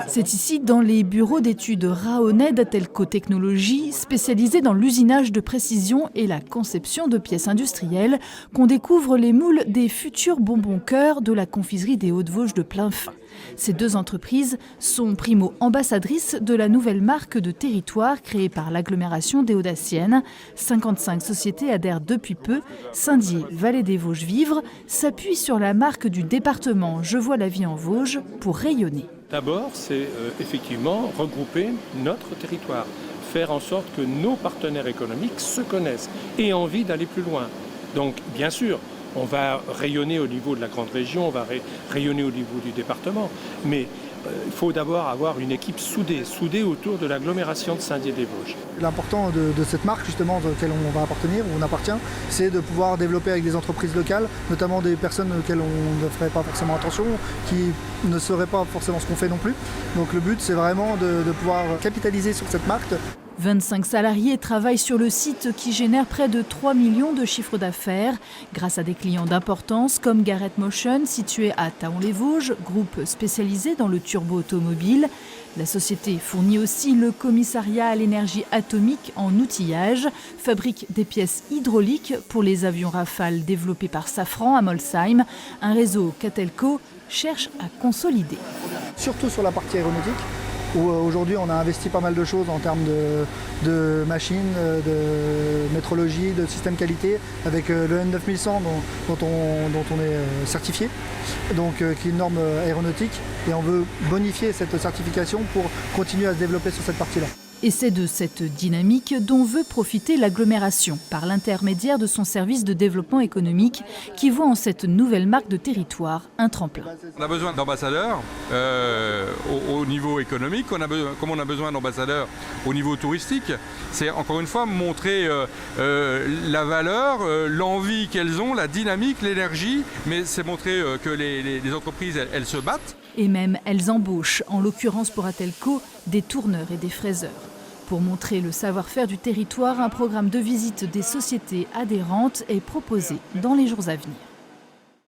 C'est ici, dans les bureaux d'études Raonet d'Atelco Technologies, spécialisés dans l'usinage de précision et la conception de pièces industrielles, qu'on découvre les moules des futurs bonbons cœur de la confiserie des Hauts-de-Vosges de Plainfin. Ces deux entreprises sont primo-ambassadrices de la nouvelle marque de territoire créée par l'agglomération des Hauts-Daciennes. 55 sociétés adhèrent depuis peu. Saint-Dié, Vallée des Vosges Vivre, s'appuie sur la marque du département Je vois la vie en Vosges pour rayonner. D'abord, c'est effectivement regrouper notre territoire, faire en sorte que nos partenaires économiques se connaissent et aient envie d'aller plus loin. Donc, bien sûr, on va rayonner au niveau de la grande région, on va rayonner au niveau du département, mais il faut d'abord avoir une équipe soudée autour de l'agglomération de Saint-Dié-des-Vosges. L'important de cette marque, justement, à laquelle on va appartenir, où on appartient, c'est de pouvoir développer avec des entreprises locales, notamment des personnes auxquelles on ne ferait pas forcément attention, qui ne sauraient pas forcément ce qu'on fait non plus. Donc le but, c'est vraiment de pouvoir capitaliser sur cette marque. 25 salariés travaillent sur le site qui génère près de 3 millions de chiffres d'affaires grâce à des clients d'importance comme Garrett Motion, situé à Thaon-les-Vosges, groupe spécialisé dans le turbo automobile. La société fournit aussi le commissariat à l'énergie atomique en outillage, fabrique des pièces hydrauliques pour les avions Rafale développés par Safran à Molsheim, un réseau qu'Atelco cherche à consolider. Surtout sur la partie aéronautique, où aujourd'hui on a investi pas mal de choses en termes de machines, de métrologie, de système qualité, avec le N9100 dont on est certifié, donc qui est une norme aéronautique, et on veut bonifier cette certification pour continuer à se développer sur cette partie-là. Et c'est de cette dynamique dont veut profiter l'agglomération par l'intermédiaire de son service de développement économique qui voit en cette nouvelle marque de territoire un tremplin. On a besoin d'ambassadeurs au niveau économique, comme on a besoin d'ambassadeurs au niveau touristique. C'est encore une fois montrer la valeur, l'envie qu'elles ont, la dynamique, l'énergie, mais c'est montrer que les entreprises, elles se battent. Et même elles embauchent, en l'occurrence pour Atelco, des tourneurs et des fraiseurs. Pour montrer le savoir-faire du territoire, un programme de visite des sociétés adhérentes est proposé dans les jours à venir.